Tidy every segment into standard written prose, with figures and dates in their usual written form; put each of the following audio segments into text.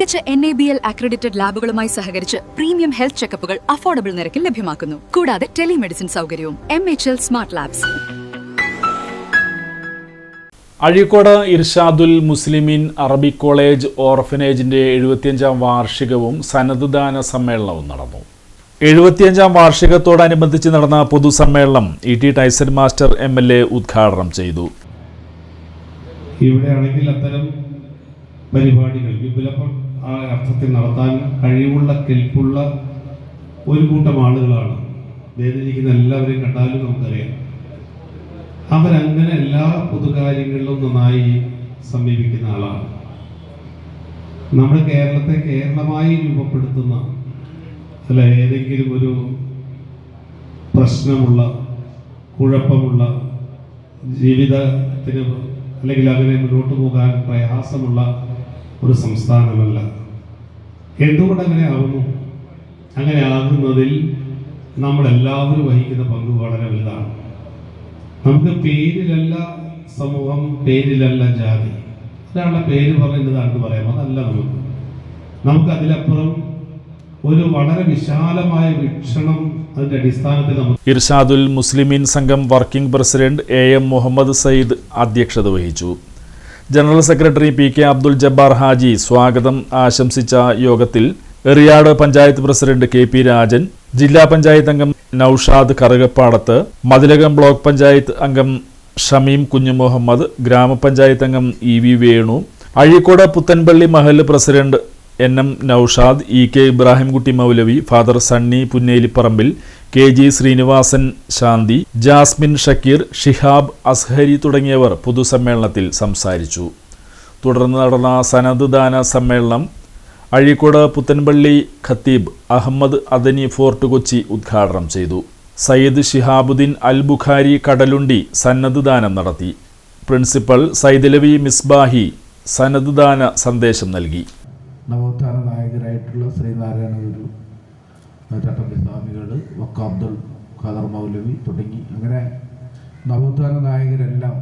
മികച്ച NABL accredited ലാബുകളുമായി സഹകരിച്ച് premium health ചെക്കപ്പുകൾ affordable നിരക്കിൽ ലഭ്യമാക്കുന്നു. കൂടാതെ ടെലിമെഡിസിൻ സൗകര്യവും. MHL smart labs. Azhikode Irshadul Muslimeen Arabic college ഓർഫനേജിന്റെ 75-ാം വാർഷികവും സനദ് ദാന സമ്മേളനവും നടന്നു. 75-ാം വാർഷികത്തോടനുബന്ധിച്ച് നടന്ന പൊതുസമ്മേളനം ET ടൈസൺ മാസ്റ്റർ MLA ഉദ്ഘാടനം ചെയ്തു. ഇവിടെയാണെങ്കിൽ അത്തരം പരിപാടികൾ വിപുലം അർത്ഥത്തിൽ നടത്താൻ കഴിവുള്ള കെൽപ്പുള്ള ഒരു കൂട്ടം ആളുകളാണ്. വേദിയിരിക്കുന്ന എല്ലാവരെയും കണ്ടാലും നമുക്കറിയാം, അവരങ്ങനെ എല്ലാ പൊതുകാര്യങ്ങളിലും നന്നായി സമീപിക്കുന്ന ആളാണ്. നമ്മുടെ കേരളത്തെ കേരളമായി രൂപപ്പെടുത്തുന്ന അല്ല, ഏതെങ്കിലും ഒരു പ്രശ്നമുള്ള കുഴപ്പമുള്ള ജീവിതത്തിന് അല്ലെങ്കിൽ അങ്ങനെ മുന്നോട്ട് പോകാൻ പ്രയാസമുള്ള ഒരു സംസ്ഥാനമല്ല. എന്തുകൊണ്ട് അങ്ങനെ ആകുന്നു? അങ്ങനെ ആകുന്നതിൽ നമ്മളെല്ലാവരും വഹിക്കുന്ന പങ്ക് വളരെ വലുതാണ്. നമുക്ക് പേരിലല്ല സമൂഹം, പേരിലല്ല ജാതി. ഒരാളുടെ പേര് പറയുന്നതാണെന്ന് പറയാം, അതല്ല നമുക്ക് അതിലപ്പുറം ഒരു വളരെ വിശാലമായ വീക്ഷണം അതിന്റെ അടിസ്ഥാനത്തിൽ നമുക്ക്. Irshadul Muslimeen Sangham working president AM Muhammad Sayyid അധ്യക്ഷത വഹിച്ചു. General secretary PK Abdul Jabbar Haji സ്വാഗതം ആശംസിച്ച യോഗത്തിൽ എറിയാട് പഞ്ചായത്ത് പ്രസിഡന്റ് KP രാജൻ, ജില്ലാ പഞ്ചായത്ത് അംഗം നൌഷാദ് കറുകപ്പാടത്ത്, മതിലകം ബ്ലോക്ക് പഞ്ചായത്ത് അംഗം ഷമീം കുഞ്ഞുമുഹമ്മദ്, ഗ്രാമപഞ്ചായത്ത് അംഗം EV Venu, Azhikode Puthanpally Mahallu president NM Noushad, EK Ibrahimkutty Moulavi, father Sunny Punnelipparambil, KG Sreenivasan Santhi, Jasmin Shakeer, Shihab Azhari തുടങ്ങിയവർ പൊതുസമ്മേളനത്തിൽ സംസാരിച്ചു. തുടർന്ന് നടന്ന സനദ് ദാന സമ്മേളനം അഴീക്കോട് പുത്തൻപള്ളി ഖത്തീബ് അഹമ്മദ് അദനി ഫോർട്ട് കൊച്ചി ഉദ്ഘാടനം ചെയ്തു. സയ്യിദ് ഷിഹാബുദ്ദീൻ അൽ ബുഖാരി കടലുണ്ടി സന്നദ് ദാനം നടത്തി. പ്രിൻസിപ്പൽ സൈദലവി മിസ്ബാഹി സനദ് ദാന സന്ദേശം നൽകി. നവോത്ഥാന നായകരായിട്ടുള്ള ശ്രീനാരായണ ഗുരു, ചട്ടമ്പി സ്വാമികൾ, വക്ക അബ്ദുൽ ഖാദർ മൗലവി തുടങ്ങി അങ്ങനെ നവോത്ഥാന നായകരെല്ലാം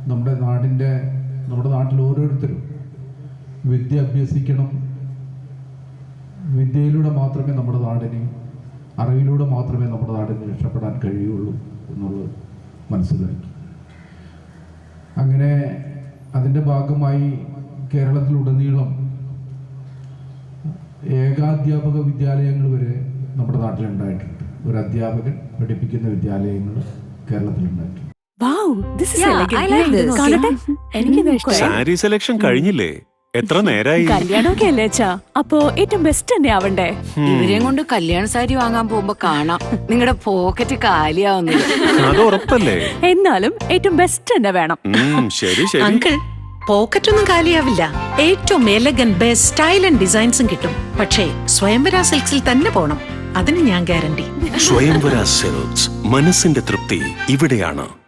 നമ്മുടെ നാട്ടിൽ ഓരോരുത്തരും വിദ്യ അഭ്യസിക്കണം. വിദ്യയിലൂടെ മാത്രമേ നമ്മുടെ നാടിനെയും അറിവിലൂടെ മാത്രമേ നമ്മുടെ നാടിനെ രക്ഷപ്പെടാൻ കഴിയുള്ളൂ എന്നുള്ളത് മനസ്സിലാക്കി. അങ്ങനെ അതിൻ്റെ ഭാഗമായി കേരളത്തിലുടനീളം ഏകാധ്യാപക വിദ്യാലയങ്ങൾ വരെ നമ്മുടെ നാട്ടിലുണ്ടായിട്ടുണ്ട്. ഒരു അധ്യാപകൻ പഠിപ്പിക്കുന്ന വിദ്യാലയങ്ങൾ കേരളത്തിലുണ്ടായിട്ടുണ്ട്. സാരി സെലക്ഷൻ കഴിഞ്ഞില്ലേ? എത്ര നേരായി? കല്യാണമൊക്കെ അല്ലേ അച്ഛാ, അപ്പോ ഏറ്റവും ബെസ്റ്റ് തന്നെ ആവണ്ടേ? ഇവരെയും കൊണ്ട് കല്യാണ സാരി വാങ്ങാൻ പോകുമ്പോ കാണാം നിങ്ങളുടെ പോക്കറ്റ് കാലിയാവുന്നത്. അത് ഉറപ്പല്ലേ? എന്നാലും ഏറ്റവും ബെസ്റ്റ് തന്നെ വേണം. ശരി ശരി അങ്കിൾ, പോക്കറ്റ് ഒന്നും കാലിയാവില്ല. ഏറ്റവും എലഗൻ ബെസ്റ്റ് സ്റ്റൈൽ ആൻഡ് ഡിസൈൻസും കിട്ടും. പക്ഷേ സ്വയംവര സിൽക്സിൽ തന്നെ പോണം, അതിന് ഞാൻ ഗ്യാരണ്ടി. സ്വയംവര സിൽക്സ്, മനസ്സിന്റെ തൃപ്തി ഇവിടെയാണ്.